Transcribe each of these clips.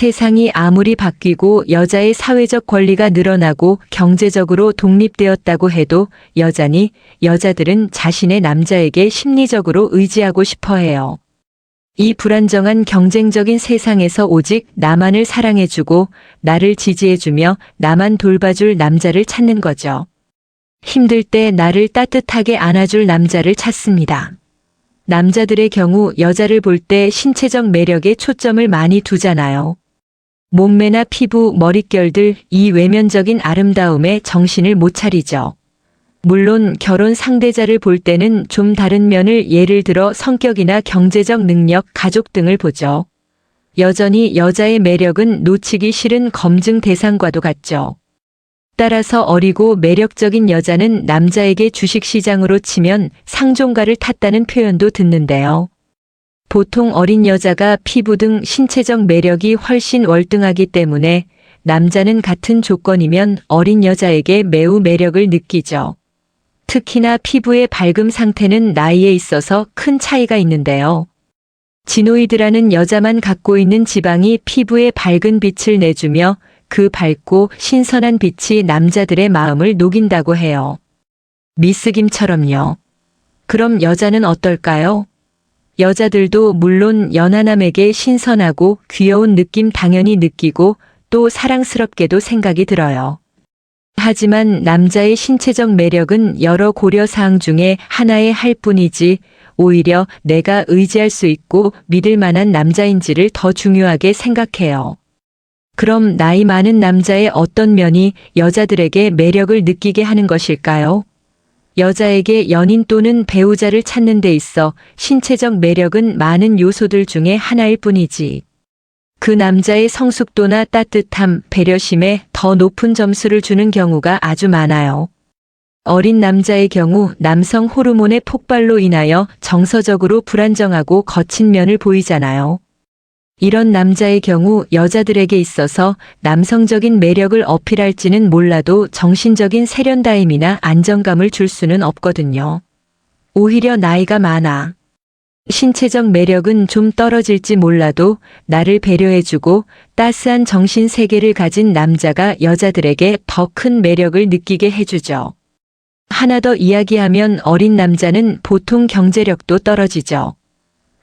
세상이 아무리 바뀌고 여자의 사회적 권리가 늘어나고 경제적으로 독립되었다고 해도 여자니 여자들은 자신의 남자에게 심리적으로 의지하고 싶어 해요. 이 불안정한 경쟁적인 세상에서 오직 나만을 사랑해주고 나를 지지해주며 나만 돌봐줄 남자를 찾는 거죠. 힘들 때 나를 따뜻하게 안아줄 남자를 찾습니다. 남자들의 경우 여자를 볼 때 신체적 매력에 초점을 많이 두잖아요. 몸매나 피부, 머릿결들, 이 외면적인 아름다움에 정신을 못 차리죠. 물론 결혼 상대자를 볼 때는 좀 다른 면을 예를 들어 성격이나 경제적 능력, 가족 등을 보죠. 여전히 여자의 매력은 놓치기 싫은 검증 대상과도 같죠. 따라서 어리고 매력적인 여자는 남자에게 주식시장으로 치면 상종가를 탔다는 표현도 듣는데요. 보통 어린 여자가 피부 등 신체적 매력이 훨씬 월등하기 때문에 남자는 같은 조건이면 어린 여자에게 매우 매력을 느끼죠. 특히나 피부의 밝음 상태는 나이에 있어서 큰 차이가 있는데요. 지노이드라는 여자만 갖고 있는 지방이 피부에 밝은 빛을 내주며 그 밝고 신선한 빛이 남자들의 마음을 녹인다고 해요. 미스김처럼요. 그럼 여자는 어떨까요? 여자들도 물론 연하남에게 신선하고 귀여운 느낌 당연히 느끼고 또 사랑스럽게도 생각이 들어요. 하지만 남자의 신체적 매력은 여러 고려사항 중에 하나에 할 뿐이지 오히려 내가 의지할 수 있고 믿을 만한 남자인지를 더 중요하게 생각해요. 그럼 나이 많은 남자의 어떤 면이 여자들에게 매력을 느끼게 하는 것일까요? 여자에게 연인 또는 배우자를 찾는 데 있어 신체적 매력은 많은 요소들 중에 하나일 뿐이지. 그 남자의 성숙도나 따뜻함, 배려심에 더 높은 점수를 주는 경우가 아주 많아요. 어린 남자의 경우 남성 호르몬의 폭발로 인하여 정서적으로 불안정하고 거친 면을 보이잖아요. 이런 남자의 경우 여자들에게 있어서 남성적인 매력을 어필할지는 몰라도 정신적인 세련다임이나 안정감을 줄 수는 없거든요. 오히려 나이가 많아 신체적 매력은 좀 떨어질지 몰라도 나를 배려해주고 따스한 정신 세계를 가진 남자가 여자들에게 더 큰 매력을 느끼게 해주죠. 하나 더 이야기하면 어린 남자는 보통 경제력도 떨어지죠.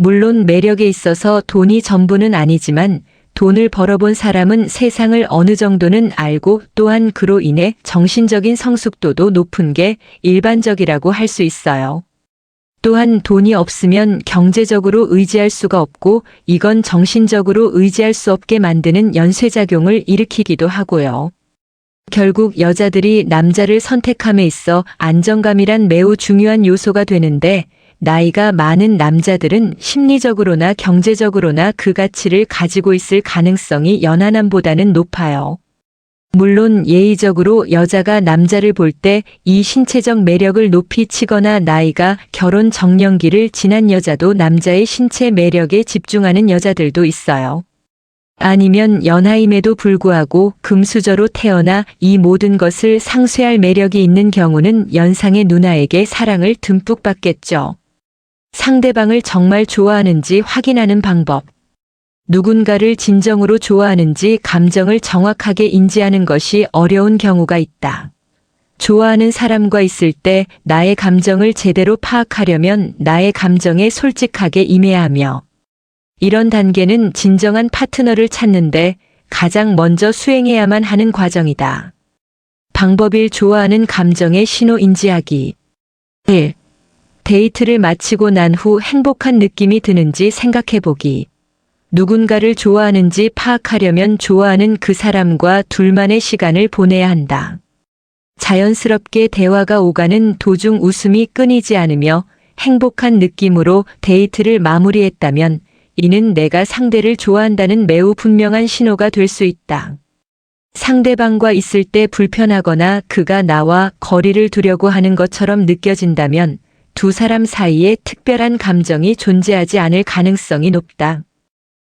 물론 매력에 있어서 돈이 전부는 아니지만 돈을 벌어본 사람은 세상을 어느 정도는 알고 또한 그로 인해 정신적인 성숙도도 높은 게 일반적이라고 할 수 있어요. 또한 돈이 없으면 경제적으로 의지할 수가 없고 이건 정신적으로 의지할 수 없게 만드는 연쇄작용을 일으키기도 하고요. 결국 여자들이 남자를 선택함에 있어 안정감이란 매우 중요한 요소가 되는데 나이가 많은 남자들은 심리적으로나 경제적으로나 그 가치를 가지고 있을 가능성이 연하남보다는 높아요. 물론 예의적으로 여자가 남자를 볼 때 이 신체적 매력을 높이 치거나 나이가 결혼 정년기를 지난 여자도 남자의 신체 매력에 집중하는 여자들도 있어요. 아니면 연하임에도 불구하고 금수저로 태어나 이 모든 것을 상쇄할 매력이 있는 경우는 연상의 누나에게 사랑을 듬뿍 받겠죠. 상대방을 정말 좋아하는지 확인하는 방법. 누군가를 진정으로 좋아하는지 감정을 정확하게 인지하는 것이 어려운 경우가 있다. 좋아하는 사람과 있을 때 나의 감정을 제대로 파악하려면 나의 감정에 솔직하게 임해야 하며 이런 단계는 진정한 파트너를 찾는데 가장 먼저 수행해야만 하는 과정이다. 방법 1. 좋아하는 감정의 신호 인지하기. 1. 데이트를 마치고 난 후 행복한 느낌이 드는지 생각해보기. 누군가를 좋아하는지 파악하려면 좋아하는 그 사람과 둘만의 시간을 보내야 한다. 자연스럽게 대화가 오가는 도중 웃음이 끊이지 않으며 행복한 느낌으로 데이트를 마무리했다면 이는 내가 상대를 좋아한다는 매우 분명한 신호가 될 수 있다. 상대방과 있을 때 불편하거나 그가 나와 거리를 두려고 하는 것처럼 느껴진다면 두 사람 사이에 특별한 감정이 존재하지 않을 가능성이 높다.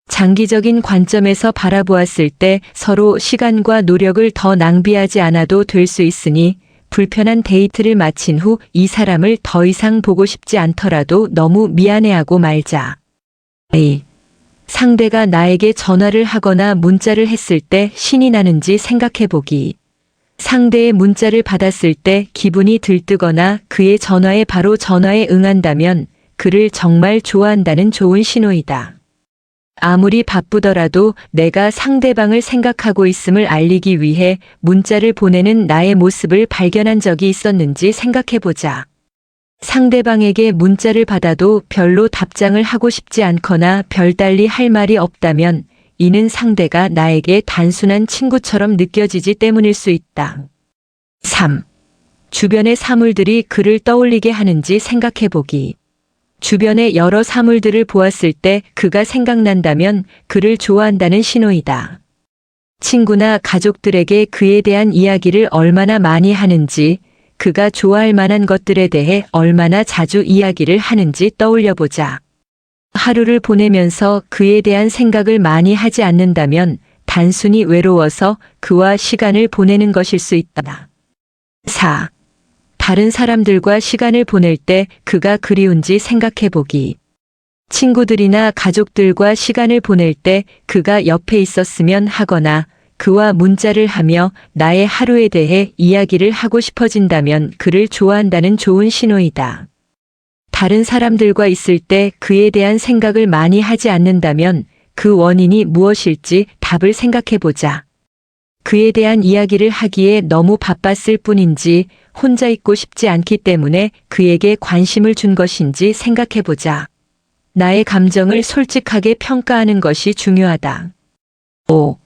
장기적인 관점에서 바라보았을 때 서로 시간과 노력을 더 낭비하지 않아도 될 수 있으니 불편한 데이트를 마친 후 이 사람을 더 이상 보고 싶지 않더라도 너무 미안해하고 말자. A. 상대가 나에게 전화를 하거나 문자를 했을 때 신이 나는지 생각해보기. 상대의 문자를 받았을 때 기분이 들뜨거나 그의 전화에 바로 전화에 응한다면 그를 정말 좋아한다는 좋은 신호이다. 아무리 바쁘더라도 내가 상대방을 생각하고 있음을 알리기 위해 문자를 보내는 나의 모습을 발견한 적이 있었는지 생각해보자. 상대방에게 문자를 받아도 별로 답장을 하고 싶지 않거나 별달리 할 말이 없다면 이는 상대가 나에게 단순한 친구처럼 느껴지지 때문일 수 있다. 3. 주변의 사물들이 그를 떠올리게 하는지 생각해보기. 주변의 여러 사물들을 보았을 때 그가 생각난다면 그를 좋아한다는 신호이다. 친구나 가족들에게 그에 대한 이야기를 얼마나 많이 하는지, 그가 좋아할 만한 것들에 대해 얼마나 자주 이야기를 하는지 떠올려보자. 하루를 보내면서 그에 대한 생각을 많이 하지 않는다면 단순히 외로워서 그와 시간을 보내는 것일 수 있다. 4. 다른 사람들과 시간을 보낼 때 그가 그리운지 생각해보기. 친구들이나 가족들과 시간을 보낼 때 그가 옆에 있었으면 하거나 그와 문자를 하며 나의 하루에 대해 이야기를 하고 싶어진다면 그를 좋아한다는 좋은 신호이다. 다른 사람들과 있을 때 그에 대한 생각을 많이 하지 않는다면 그 원인이 무엇일지 답을 생각해보자. 그에 대한 이야기를 하기에 너무 바빴을 뿐인지 혼자 있고 싶지 않기 때문에 그에게 관심을 준 것인지 생각해보자. 나의 감정을 솔직하게 평가하는 것이 중요하다. 5.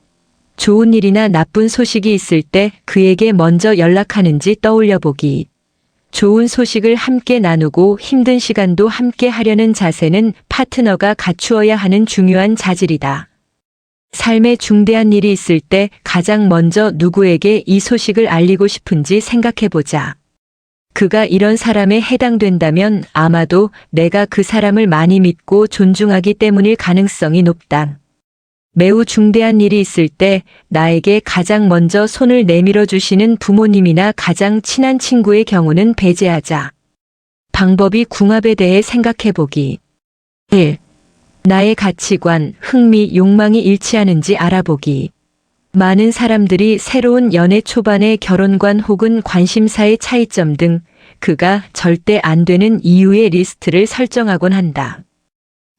좋은 일이나 나쁜 소식이 있을 때 그에게 먼저 연락하는지 떠올려보기. 좋은 소식을 함께 나누고 힘든 시간도 함께 하려는 자세는 파트너가 갖추어야 하는 중요한 자질이다. 삶에 중대한 일이 있을 때 가장 먼저 누구에게 이 소식을 알리고 싶은지 생각해보자. 그가 이런 사람에 해당된다면 아마도 내가 그 사람을 많이 믿고 존중하기 때문일 가능성이 높다. 매우 중대한 일이 있을 때 나에게 가장 먼저 손을 내밀어 주시는 부모님이나 가장 친한 친구의 경우는 배제하자. 방법이 궁합에 대해 생각해보기. 1. 나의 가치관, 흥미, 욕망이 일치하는지 알아보기. 많은 사람들이 새로운 연애 초반의 결혼관 혹은 관심사의 차이점 등 그가 절대 안 되는 이유의 리스트를 설정하곤 한다.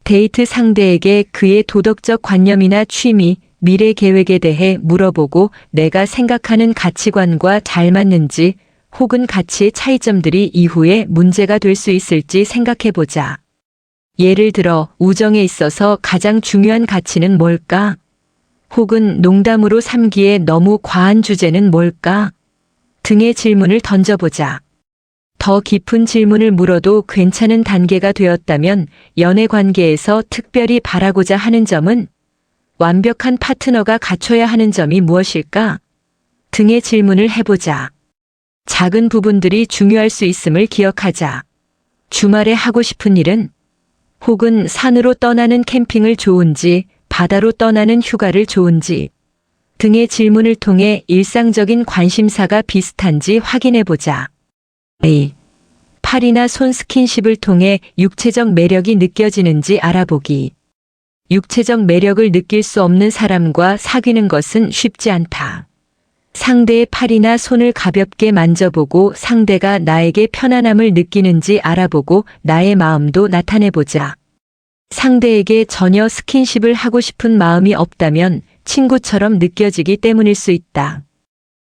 데이트 상대에게 그의 도덕적 관념이나 취미, 미래 계획에 대해 물어보고 내가 생각하는 가치관과 잘 맞는지 혹은 가치의 차이점들이 이후에 문제가 될 수 있을지 생각해보자. 예를 들어 우정에 있어서 가장 중요한 가치는 뭘까? 혹은 농담으로 삼기에 너무 과한 주제는 뭘까? 등의 질문을 던져보자. 더 깊은 질문을 물어도 괜찮은 단계가 되었다면 연애 관계에서 특별히 바라고자 하는 점은 완벽한 파트너가 갖춰야 하는 점이 무엇일까? 등의 질문을 해보자. 작은 부분들이 중요할 수 있음을 기억하자. 주말에 하고 싶은 일은? 혹은 산으로 떠나는 캠핑을 좋은지, 바다로 떠나는 휴가를 좋은지 등의 질문을 통해 일상적인 관심사가 비슷한지 확인해보자. A. 팔이나 손 스킨십을 통해 육체적 매력이 느껴지는지 알아보기. 육체적 매력을 느낄 수 없는 사람과 사귀는 것은 쉽지 않다. 상대의 팔이나 손을 가볍게 만져보고 상대가 나에게 편안함을 느끼는지 알아보고 나의 마음도 나타내보자. 상대에게 전혀 스킨십을 하고 싶은 마음이 없다면 친구처럼 느껴지기 때문일 수 있다.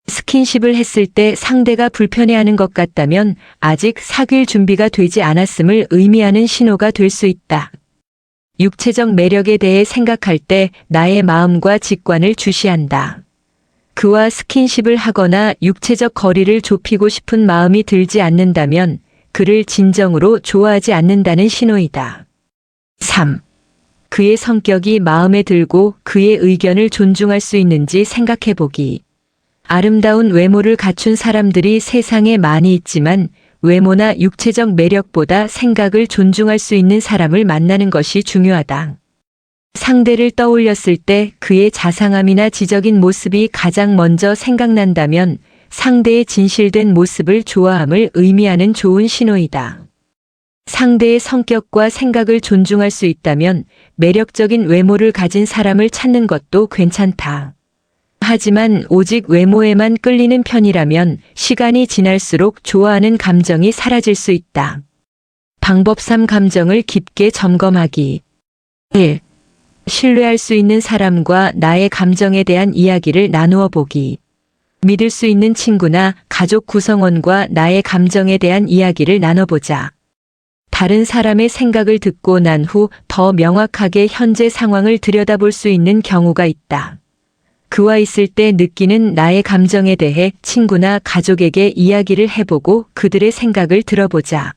스킨십을 했을 때 상대가 불편해하는 것 같다면 아직 사귈 준비가 되지 않았음을 의미하는 신호가 될 수 있다. 육체적 매력에 대해 생각할 때 나의 마음과 직관을 주시한다. 그와 스킨십을 하거나 육체적 거리를 좁히고 싶은 마음이 들지 않는다면 그를 진정으로 좋아하지 않는다는 신호이다. 3. 그의 성격이 마음에 들고 그의 의견을 존중할 수 있는지 생각해보기. 아름다운 외모를 갖춘 사람들이 세상에 많이 있지만 외모나 육체적 매력보다 생각을 존중할 수 있는 사람을 만나는 것이 중요하다. 상대를 떠올렸을 때 그의 자상함이나 지적인 모습이 가장 먼저 생각난다면 상대의 진실된 모습을 좋아함을 의미하는 좋은 신호이다. 상대의 성격과 생각을 존중할 수 있다면 매력적인 외모를 가진 사람을 찾는 것도 괜찮다. 하지만 오직 외모에만 끌리는 편이라면 시간이 지날수록 좋아하는 감정이 사라질 수 있다. 방법 3. 감정을 깊게 점검하기. 1. 신뢰할 수 있는 사람과 나의 감정에 대한 이야기를 나누어 보기. 믿을 수 있는 친구나 가족 구성원과 나의 감정에 대한 이야기를 나눠보자. 다른 사람의 생각을 듣고 난 후 더 명확하게 현재 상황을 들여다볼 수 있는 경우가 있다. 그와 있을 때 느끼는 나의 감정에 대해 친구나 가족에게 이야기를 해보고 그들의 생각을 들어보자.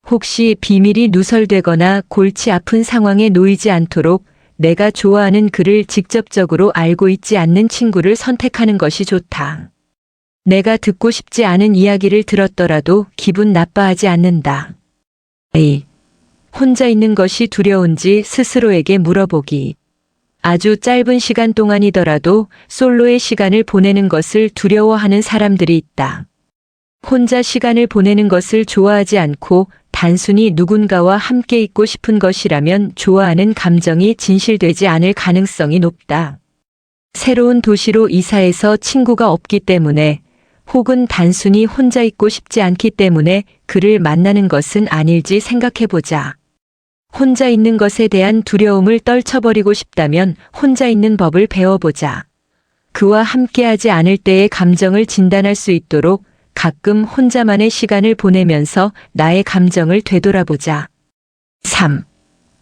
혹시 비밀이 누설되거나 골치 아픈 상황에 놓이지 않도록 내가 좋아하는 그를 직접적으로 알고 있지 않는 친구를 선택하는 것이 좋다. 내가 듣고 싶지 않은 이야기를 들었더라도 기분 나빠하지 않는다. A. 혼자 있는 것이 두려운지 스스로에게 물어보기. 아주 짧은 시간 동안이더라도 솔로의 시간을 보내는 것을 두려워하는 사람들이 있다. 혼자 시간을 보내는 것을 좋아하지 않고 단순히 누군가와 함께 있고 싶은 것이라면 좋아하는 감정이 진실되지 않을 가능성이 높다. 새로운 도시로 이사해서 친구가 없기 때문에 혹은 단순히 혼자 있고 싶지 않기 때문에 그를 만나는 것은 아닐지 생각해보자. 혼자 있는 것에 대한 두려움을 떨쳐버리고 싶다면 혼자 있는 법을 배워보자. 그와 함께하지 않을 때의 감정을 진단할 수 있도록 가끔 혼자만의 시간을 보내면서 나의 감정을 되돌아보자. 3.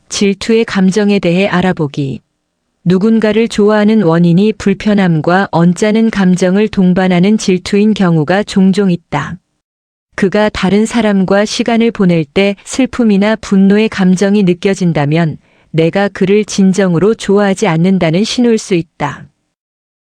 질투의 감정에 대해 알아보기. 누군가를 좋아하는 원인이 불편함과 언짢은 감정을 동반하는 질투인 경우가 종종 있다. 그가 다른 사람과 시간을 보낼 때 슬픔이나 분노의 감정이 느껴진다면 내가 그를 진정으로 좋아하지 않는다는 신호일 수 있다.